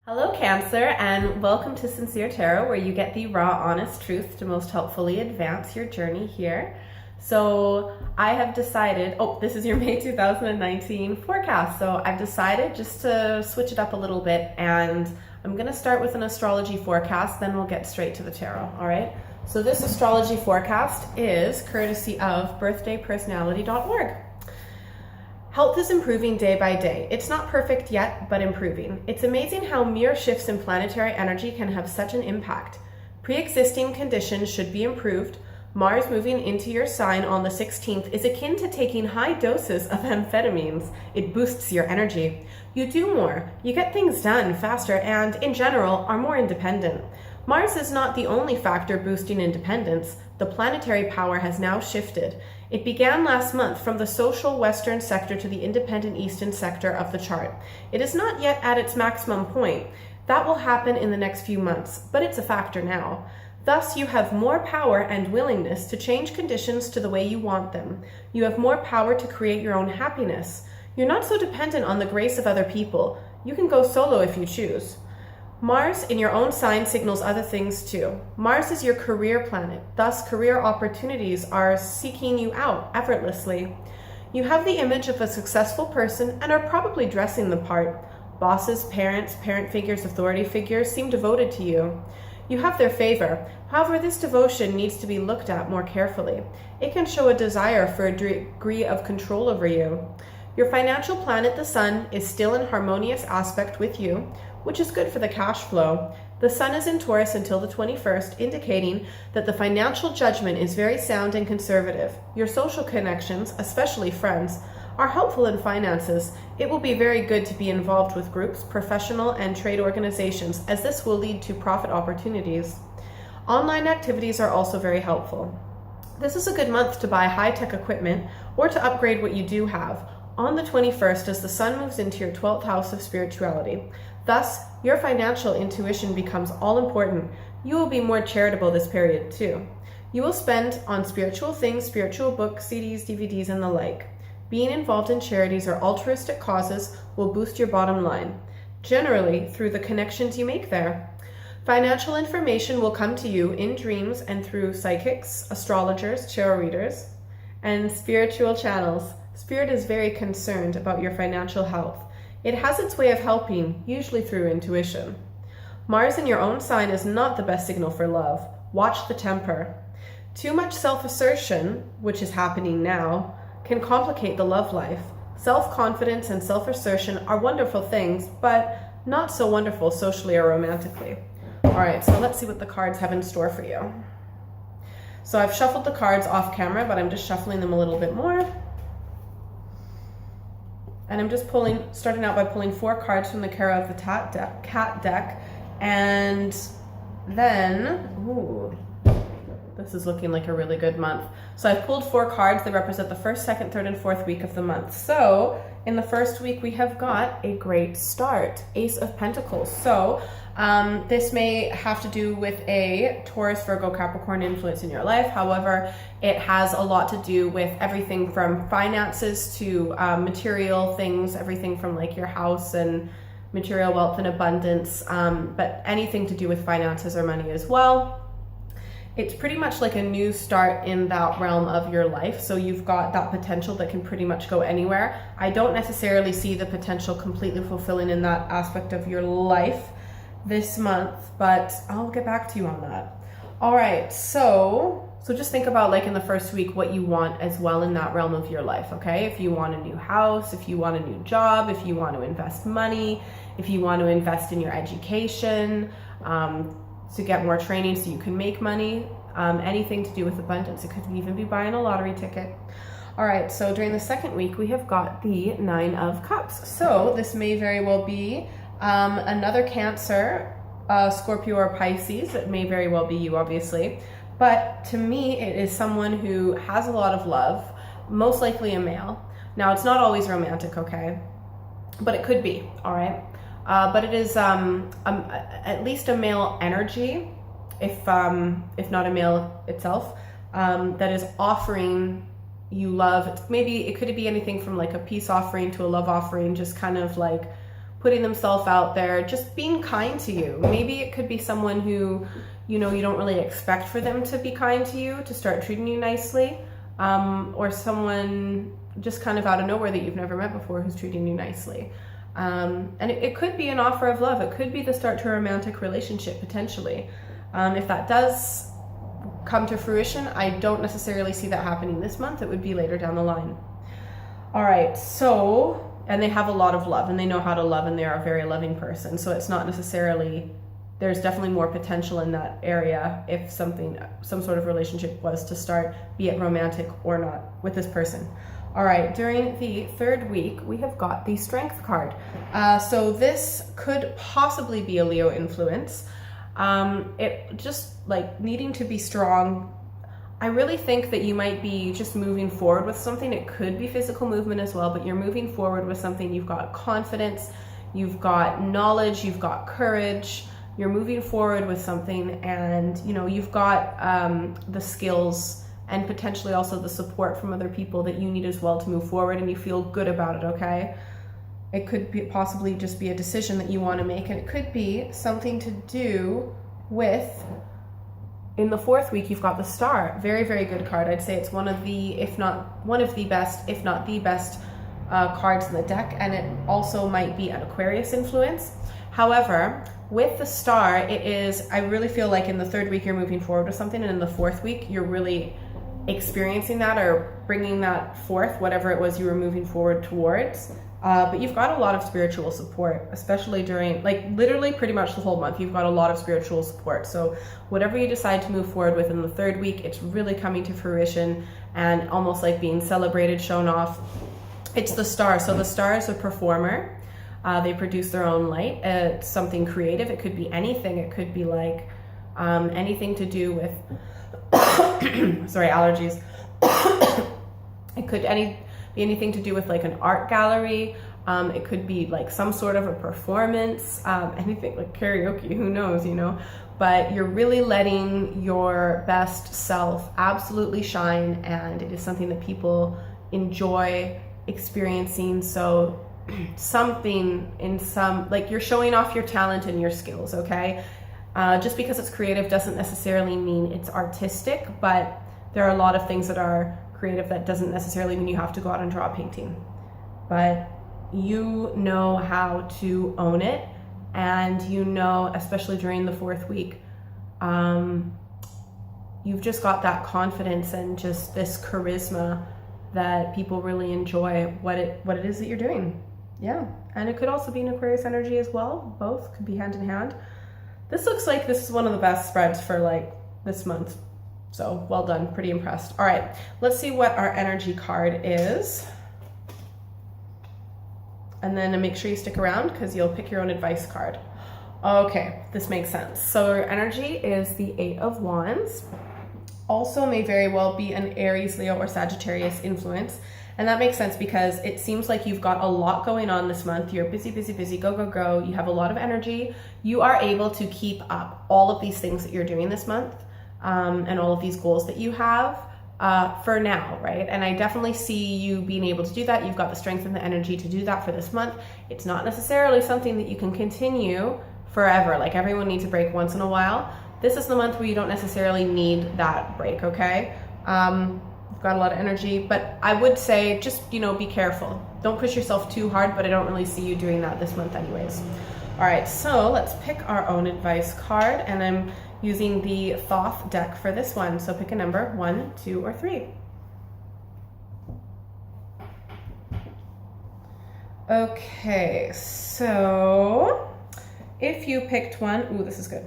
Hello Cancer, and welcome to Sincere Tarot, where you get the raw, honest truth to most helpfully advance your journey here. So I have decided, this is your May 2019 forecast. So I've decided just to switch it up a little bit, and I'm going to start with an astrology forecast, then we'll get straight to the tarot, all right? So this astrology forecast is courtesy of birthdaypersonality.org. Health is improving day by day. It's not perfect yet, but improving. It's amazing how mere shifts in planetary energy can have such an impact. Pre-existing conditions should be improved. Mars moving into your sign on the 16th is akin to taking high doses of amphetamines. It boosts your energy. You do more, you get things done faster, and in general are more independent. Mars is not the only factor boosting independence. The planetary power has now shifted. It began last month from the social western sector to the independent eastern sector of the chart. It is not yet at its maximum point. That will happen in the next few months, but it's a factor now. Thus, you have more power and willingness to change conditions to the way you want them. You have more power to create your own happiness. You're not so dependent on the grace of other people. You can go solo if you choose. Mars in your own sign signals other things too. Mars is your career planet, thus career opportunities are seeking you out effortlessly. You have the image of a successful person and are probably dressing the part. Bosses, parents, parent figures, authority figures seem devoted to you. You have their favor. However, this devotion needs to be looked at more carefully. It can show a desire for a degree of control over you. Your financial planet, the Sun, is still in harmonious aspect with you, which is good for the cash flow. The Sun is in Taurus until the 21st, indicating that the financial judgment is very sound and conservative. Your social connections, especially friends, are helpful in finances. It will be very good to be involved with groups, professional and trade organizations, as this will lead to profit opportunities. Online activities are also very helpful. This is a good month to buy high-tech equipment or to upgrade what you do have. On the 21st, as the Sun moves into your 12th house of spirituality. Thus, your financial intuition becomes all important. You will be more charitable this period too. You will spend on spiritual things, spiritual books, CDs, DVDs, and the like. Being involved in charities or altruistic causes will boost your bottom line, generally through the connections you make there. Financial information will come to you in dreams and through psychics, astrologers, tarot readers, and spiritual channels. Spirit is very concerned about your financial health. It has its way of helping, usually through intuition. Mars in your own sign is not the best signal for love. Watch the temper. Too much self-assertion, which is happening now, can complicate the love life. Self-confidence and self-assertion are wonderful things, but not so wonderful socially or romantically. All right, so let's see what the cards have in store for you. So I've shuffled the cards off camera, but I'm just shuffling them a little bit more. And I'm just starting out by pulling 4 cards from the Cara of the Cat deck. And then, this is looking like a really good month. So I've pulled 4 cards that represent the 1st, 2nd, 3rd, and 4th week of the month. So in the first week, we have got a great start, Ace of Pentacles. So this may have to do with a Taurus, Virgo, Capricorn influence in your life. However, it has a lot to do with everything from finances to material things, everything from like your house and material wealth and abundance, but anything to do with finances or money as well. It's pretty much like a new start in that realm of your life. So you've got that potential that can pretty much go anywhere. I don't necessarily see the potential completely fulfilling in that aspect of your life this month, but I'll get back to you on that. All right, so just think about like in the first week what you want as well in that realm of your life, okay? If you want a new house, if you want a new job, if you want to invest money, if you want to invest in your education, to get more training so you can make money, anything to do with abundance. It could even be buying a lottery ticket. All right, so during the second week, we have got the 9 of Cups. So this may very well be another Cancer, Scorpio, or Pisces. It may very well be you, obviously. But to me, it is someone who has a lot of love, most likely a male. Now, it's not always romantic, okay? But it could be, all right? But it is at least a male energy, if not a male itself, that is offering you love. Maybe it could be anything from like a peace offering to a love offering, just kind of like putting themselves out there, just being kind to you. Maybe it could be someone who, you know, you don't really expect for them to be kind to you, to start treating you nicely, or someone just kind of out of nowhere that you've never met before who's treating you nicely. And it could be an offer of love. It could be the start to a romantic relationship, potentially. If that does come to fruition, I don't necessarily see that happening this month. It would be later down the line. All right, so, and they have a lot of love and they know how to love and they are a very loving person. So it's not necessarily, there's definitely more potential in that area if some sort of relationship was to start, be it romantic or not, with this person. All right, during the third week, we have got the Strength card. So this could possibly be a Leo influence. It just like needing to be strong. I really think that you might be just moving forward with something. It could be physical movement as well, but you're moving forward with something. You've got confidence, you've got knowledge, you've got courage. You're moving forward with something, and you know, you've got the skills and potentially also the support from other people that you need as well to move forward, and you feel good about it, okay? It could be possibly just be a decision that you want to make, and it could be something to do with, in the fourth week, you've got the Star. Very, very good card. I'd say it's one of the, if not one of the best, if not the best cards in the deck, and it also might be an Aquarius influence. However, with the Star, it is, I really feel like in the third week you're moving forward with something, and in the fourth week you're really experiencing that or bringing that forth, whatever it was you were moving forward towards. But you've got a lot of spiritual support, especially during, like literally pretty much the whole month, you've got a lot of spiritual support. So whatever you decide to move forward with in the third week, it's really coming to fruition and almost like being celebrated, shown off. It's the Star. So the Star is a performer. They produce their own light. It's something creative. It could be anything. It could be like anything to do with, sorry, allergies. It could be anything to do with like an art gallery. It could be like some sort of a performance, anything like karaoke, who knows, you know, but you're really letting your best self absolutely shine, and it is something that people enjoy experiencing. So something in some, like you're showing off your talent and your skills, okay? Just because it's creative doesn't necessarily mean it's artistic, but there are a lot of things that are creative that doesn't necessarily mean you have to go out and draw a painting. But you know how to own it, and you know, especially during the fourth week, you've just got that confidence and just this charisma that people really enjoy what it is that you're doing. Yeah, and it could also be an Aquarius energy as well. Both could be hand in hand. This looks like this is one of the best spreads for like this month. So well done, pretty impressed. All right, let's see what our energy card is. And then make sure you stick around because you'll pick your own advice card. Okay, this makes sense. So our energy is the Eight of Wands. Also may very well be an Aries, Leo, or Sagittarius influence. And that makes sense because it seems like you've got a lot going on this month. You're busy, busy, busy, go, go, go. You have a lot of energy. You are able to keep up all of these things that you're doing this month, and all of these goals that you have for now, right? And I definitely see you being able to do that. You've got the strength and the energy to do that for this month. It's not necessarily something that you can continue forever. Like everyone needs a break once in a while. This is the month where you don't necessarily need that break, okay? You've got a lot of energy, but I would say just, you know, be careful. Don't push yourself too hard, but I don't really see you doing that this month anyways. All right, so let's pick our own advice card, and I'm using the Thoth deck for this one. So pick a number, 1, 2, or 3. Okay, so if you picked one, ooh, this is good.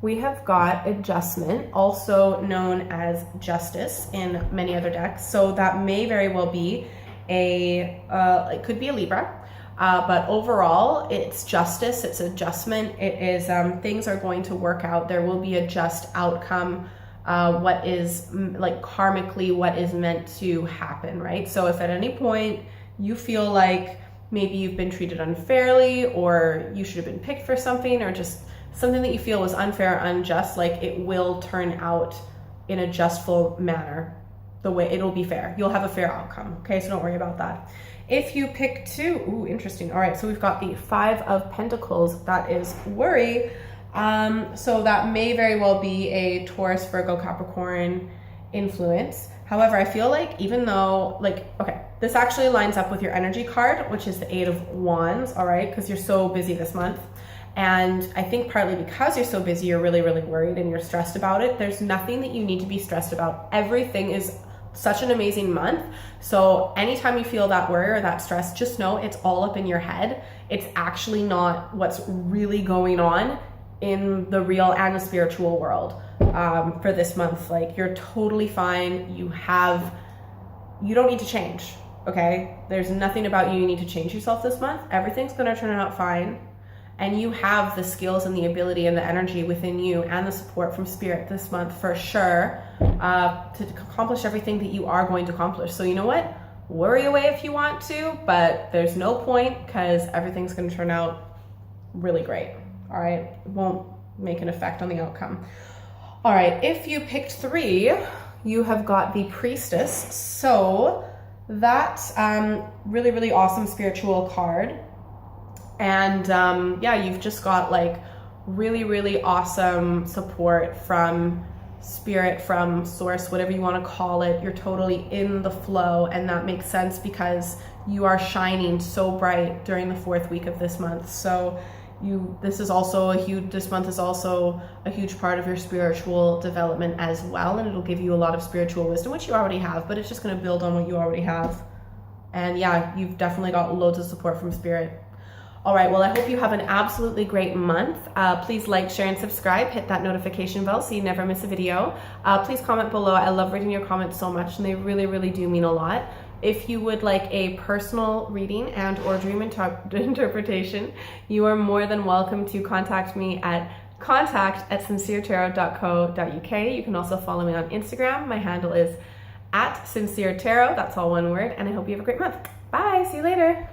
We have got Adjustment, also known as Justice in many other decks. So that may very well be it could be a Libra, but overall it's justice, it's adjustment. It is, things are going to work out. There will be a just outcome, what is like karmically, what is meant to happen, right? So if at any point you feel like maybe you've been treated unfairly, or you should have been picked for something, or just something that you feel was unfair, unjust, like it will turn out in a justful manner. the way it'll be fair. You'll have a fair outcome. Okay, so don't worry about that. If you pick 2, ooh, interesting. All right, so we've got the 5 of Pentacles. That is worry. So that may very well be a Taurus, Virgo, Capricorn influence. However, I feel like even though, like, okay, this actually lines up with your energy card, which is the 8 of Wands, all right, because you're so busy this month. And I think partly because you're so busy, you're really, really worried and you're stressed about it. There's nothing that you need to be stressed about. Everything is such an amazing month. So anytime you feel that worry or that stress, just know it's all up in your head. It's actually not what's really going on in the real and the spiritual world for this month. Like, you're totally fine. You don't need to change, okay? There's nothing about you need to change yourself this month. Everything's gonna turn out fine. And you have the skills and the ability and the energy within you and the support from spirit this month for sure to accomplish everything that you are going to accomplish. So you know what? Worry away if you want to, but there's no point because everything's going to turn out really great. All right? It won't make an effect on the outcome. All right. If you picked 3, you have got the Priestess. So that's really, really awesome spiritual card. And yeah, you've just got like really, really awesome support from spirit, from source, whatever you want to call it. You're totally in the flow, and that makes sense because you are shining so bright during the 4th week of this month. So this month is also a huge part of your spiritual development as well, and it'll give you a lot of spiritual wisdom, which you already have, but it's just going to build on what you already have. And yeah, you've definitely got loads of support from spirit. All right, well, I hope you have an absolutely great month. Please like, share, and subscribe. Hit that notification bell so you never miss a video. Please comment below. I love reading your comments so much, and they really, really do mean a lot. If you would like a personal reading and or dream interpretation, you are more than welcome to contact me at contact@sinceretarot.co.uk. You can also follow me on Instagram. My handle is @sinceretarot. That's all one word, and I hope you have a great month. Bye, see you later.